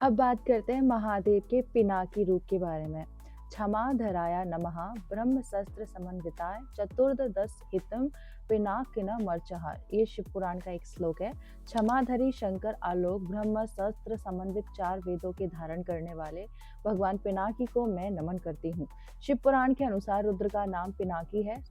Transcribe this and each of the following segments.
अब बात करते हैं महादेव के पिनाकी रूप के बारे में। क्षमाधराय नमः ब्रह्म शस्त्र समन्विताय चतुर्दश हितम पिनाकिनमर्चः। ये शिव पुराण का एक श्लोक है। क्षमाधरी शंकर आलोक ब्रह्म शस्त्र समन्वित 4 वेदों के धारण करने वाले भगवान पिनाकी को मैं नमन करती हूँ। शिव पुराण के अनुसार रुद्र का नाम पिनाकी है।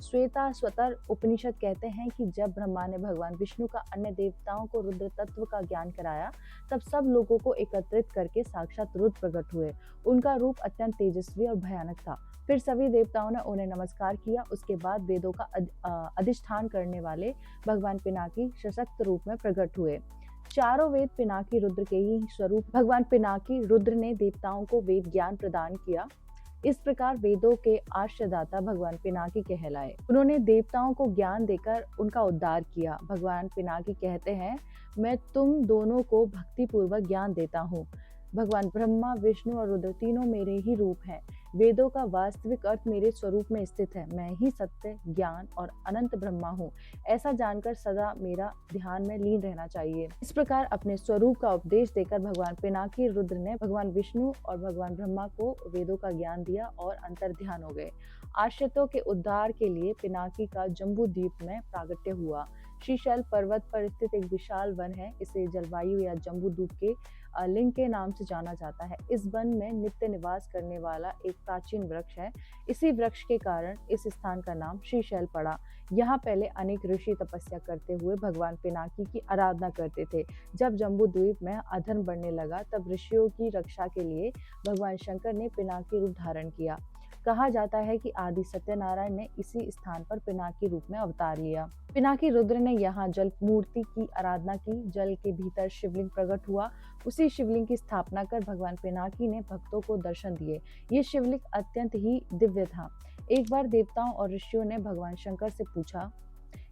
श्वेताश्वतर उपनिषद कहते हैं कि जब ब्रह्मा ने भगवान विष्णु का अन्य देवताओं को रुद्र तत्व का ज्ञान कराया, तब सब लोगों को एकत्रित करके साक्षात रुद्र प्रकट हुए। उनका रूप अत्यंत तेजस्वी और भयानक था। फिर सभी देवताओं ने उन्हें नमस्कार किया। उसके बाद वेदों का अधिष्ठान करने वाले भगवान पिनाकी सशक्त रूप में प्रकट हुए। चारों वेद पिनाकी रुद्र के ही स्वरूप। भगवान पिनाकी रुद्र ने देवताओं को वेद ज्ञान प्रदान किया। इस प्रकार वेदों के आश्रयदाता भगवान पिनाकी कहलाए। उन्होंने देवताओं को ज्ञान देकर उनका उद्धार किया। भगवान पिनाकी कहते हैं, मैं तुम दोनों को भक्ति पूर्वक ज्ञान देता हूँ। भगवान ब्रह्मा, विष्णु और रुद्र तीनों मेरे ही रूप हैं। वेदों का वास्तविक अर्थ मेरे स्वरूप में स्थित है। मैं ही सत्य, ज्ञान और अनंत ब्रह्मा हूँ। ऐसा जानकर सदा मेरा ध्यान में लीन रहना चाहिए। इस प्रकार अपने स्वरूप का उपदेश देकर भगवान पिनाकी रुद्र ने भगवान विष्णु और भगवान ब्रह्मा को वेदों का ज्ञान दिया और अंतर ध्यान हो गए। आश्रितों के उद्धार के लिए पिनाकी का जम्बू द्वीप में प्रागट्य हुआ। श्रीशैल पर्वत पर स्थित एक विशाल वन है। इसे जलवायु या जम्बू द्वीप के लिंग के नाम से जाना जाता है। इस वन में नित्य निवास करने वाला एक प्राचीन वृक्ष है। इसी वृक्ष के कारण इस स्थान का नाम श्रीशैल पड़ा। यहाँ पहले अनेक ऋषि तपस्या करते हुए भगवान पिनाकी की आराधना करते थे। जब जम्बू द्वीप में अधर्म बढ़ने लगा, तब ऋषियों की रक्षा के लिए भगवान शंकर ने पिनाकी रूप धारण किया। कहा जाता है कि आदि सत्यनारायण ने इसी स्थान पर पिनाकी रूप में अवतार लिया। पिनाकी रुद्र ने यहाँ जल मूर्ति की आराधना की। जल के भीतर शिवलिंग प्रकट हुआ। उसी शिवलिंग की स्थापना कर भगवान पिनाकी ने भक्तों को दर्शन दिए। ये शिवलिंग अत्यंत ही दिव्य था। एक बार देवताओं और ऋषियों ने भगवान शंकर से पूछा,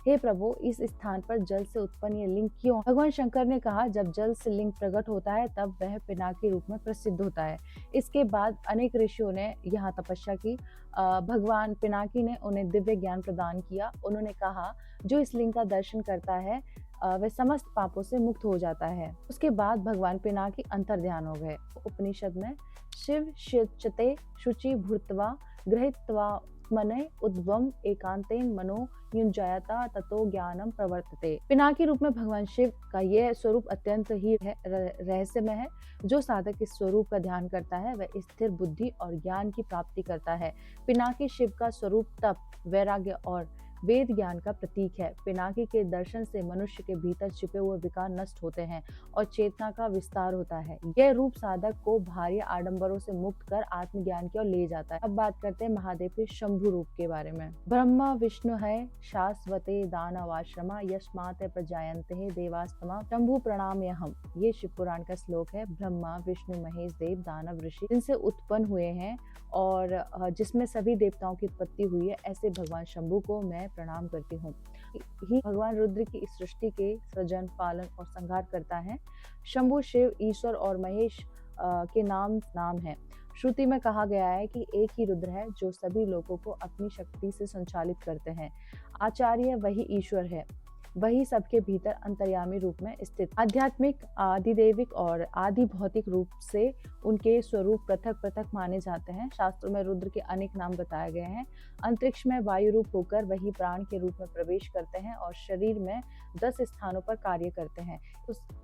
हे प्रभु, इस स्थान पर जल से उत्पन्न ये लिंग क्यों? भगवान शंकर ने कहा, जब जल से लिंग प्रकट होता है तब वह पिनाकी रूप में प्रसिद्ध होता है। इसके बाद अनेक ऋषियों ने यहाँ तपस्या की। भगवान पिनाकी ने उन्हें दिव्य ज्ञान प्रदान किया। उन्होंने कहा, जो इस लिंग का दर्शन करता है वह समस्त पापों से मुक्त हो जाता है। उसके बाद भगवान पिनाकी अंतर्ध्यान हो गए। उपनिषद में शिव शिचते शुचि भूत्वा गृहीत्वा मने उद्वम एकांतेन मनो युंजायता ततो ज्ञानम प्रवर्तते। पिनाकी रूप में भगवान शिव का यह स्वरूप अत्यंत ही रहस्यमय है। जो साधक इस स्वरूप का ध्यान करता है वह स्थिर बुद्धि और ज्ञान की प्राप्ति करता है। पिनाकी शिव का स्वरूप तप, वैराग्य और वेद ज्ञान का प्रतीक है। पिनाकी के दर्शन से मनुष्य के भीतर छिपे हुए विकार नष्ट होते हैं और चेतना का विस्तार होता है। यह रूप साधक को बाह्य आडंबरों से मुक्त कर आत्मज्ञान की ओर ले जाता है। अब बात करते हैं महादेव के शंभु रूप के बारे में। ब्रह्मा विष्णु है शाश्वते दानवाश्रमा यस्मात् प्रजायन्ते देवास्तमा शंभु प्रणाम्यहम्। ये शिव पुराण का श्लोक है। ब्रह्मा विष्णु महेश देव दानव ऋषि जिनसे उत्पन्न हुए हैं और जिसमें सभी देवताओं की उत्पत्ति हुई है, ऐसे भगवान शंभु को मैं प्रणाम करती हूँ। ही भगवान रुद्र की इस सृष्टि के सृजन, पालन और संहार करता है। शंभु शिव, ईश्वर और महेश के नाम है। श्रुति में कहा गया है कि एक ही रुद्र है जो सभी लोगों को अपनी शक्ति से संचालित करते हैं। आचार्य वही ईश्वर है, वही सबके भीतर अंतर्यामी रूप में स्थित। आध्यात्मिक, आदिदेविक और आदि भौतिक रूप से उनके स्वरूप पृथक पृथक माने जाते हैं। शास्त्रों में रुद्र के अनेक नाम बताए गए हैं। अंतरिक्ष में वायु रूप होकर वही प्राण के रूप में प्रवेश करते हैं और शरीर में 10 स्थानों पर कार्य करते हैं।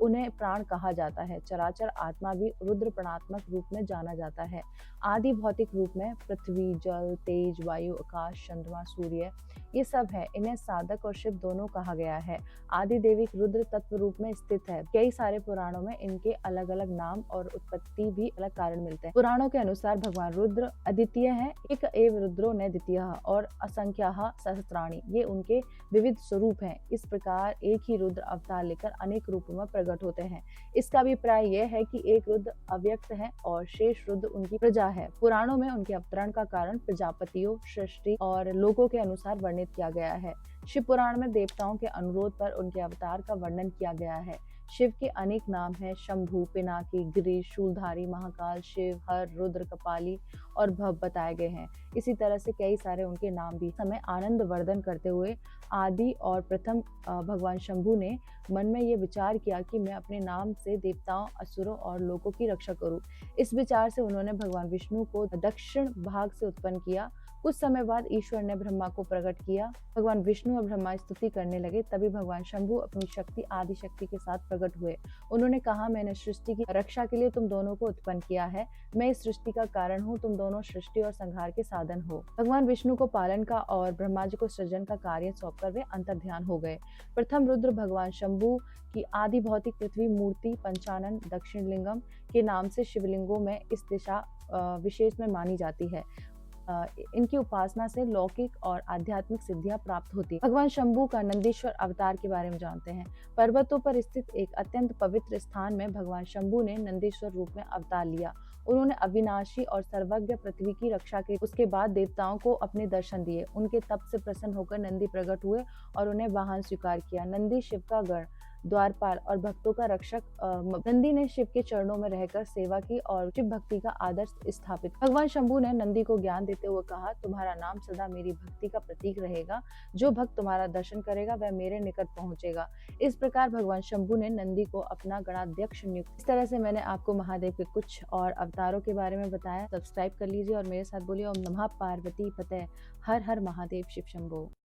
उन्हें प्राण कहा जाता है। चराचर आत्मा भी रुद्र प्राणात्मक रूप में जाना जाता है। आदि भौतिक रूप में पृथ्वी, जल, तेज, वायु, आकाश, चंद्रमा, सूर्य, ये सब है। इन्हें साधक और शिव दोनों कहा गया है। आदिदेविक रुद्र तत्व रूप में स्थित है। कई सारे पुराणों में इनके अलग अलग नाम और उत्पत्ति भी अलग कारण मिलते हैं। पुराणों के अनुसार भगवान रुद्र अद्वितीय है। एक एव रुद्रो ने द्वितीय और असंख्याः सहस्त्राणि, ये उनके विविध स्वरूप हैं। इस प्रकार एक ही रुद्र अवतार लेकर अनेक रूपों में प्रकट होते हैं। इसका अभिप्राय यह है कि एक रुद्र अव्यक्त है और शेष रुद्र उनकी प्रजा है। पुराणों में उनके अवतरण का कारण प्रजापतियों, सृष्टि और लोगों के अनुसार वर्णित किया गया है। शिव पुराण में देवताओं के अनुरोध पर उनके अवतार का वर्णन किया गया है। शिव के अनेक नाम हैं, शंभु, पिनाकी, गिरीश, शूलधारी, महाकाल, शिव, हर, रुद्र, कपाली और भव बताए गए हैं। इसी तरह से कई सारे उनके नाम भी समय आनंद वर्धन करते हुए आदि और प्रथम भगवान शंभु ने मन में ये विचार किया कि मैं अपने नाम से देवताओं, असुरों और लोगों की रक्षा करूं। इस विचार से उन्होंने भगवान विष्णु को दक्षिण भाग से उत्पन्न किया। कुछ समय बाद ईश्वर ने ब्रह्मा को प्रकट किया। भगवान विष्णु और ब्रह्मा स्तुति करने लगे। तभी भगवान शंभु अपनी शक्ति आदि शक्ति के साथ प्रकट हुए। उन्होंने कहा, मैंने सृष्टि की रक्षा के लिए तुम दोनों को उत्पन्न किया है। मैं इस सृष्टि का कारण हूँ, तुम दोनों सृष्टि और संहार के साधन हो। भगवान विष्णु को पालन का और ब्रह्मा जी को सृजन का कार्य सौंपकर वे अंतर्ध्यान हो गए। प्रथम रुद्र भगवान शंभु की आदि भौतिक पृथ्वी मूर्ति पंचानन दक्षिण लिंगम के नाम से शिवलिंगों में इस दिशा विशेष में मानी जाती है। इनकी उपासना से लौकिक और आध्यात्मिक सिद्धियां प्राप्त होती है। भगवान शंभु का नंदीश्वर अवतार के बारे में जानते हैं। पर्वतों पर स्थित एक अत्यंत पवित्र स्थान में भगवान शंभु ने नंदीश्वर रूप में अवतार लिया। उन्होंने अविनाशी और सर्वज्ञ पृथ्वी की रक्षा के उसके बाद देवताओं को अपने दर्शन दिए। उनके तप से प्रसन्न होकर नंदी प्रकट हुए और उन्हें वाहन स्वीकार किया। नंदी शिव का गण, द्वारपाल और भक्तों का रक्षक। नंदी ने शिव के चरणों में रहकर सेवा की और शिव भक्ति का आदर्श स्थापित। भगवान शंभु ने नंदी को ज्ञान देते हुए कहा, तुम्हारा नाम सदा मेरी भक्ति का प्रतीक रहेगा। जो भक्त तुम्हारा दर्शन करेगा वह मेरे निकट पहुंचेगा। इस प्रकार भगवान शंभु ने नंदी को अपना गणाध्यक्ष नियुक्त। इस तरह से मैंने आपको महादेव के कुछ और अवतारों के बारे में बताया। सब्सक्राइब कर लीजिए और मेरे साथ बोलिए ओम नमः पार्वती पते, हर हर महादेव शिव शंभो।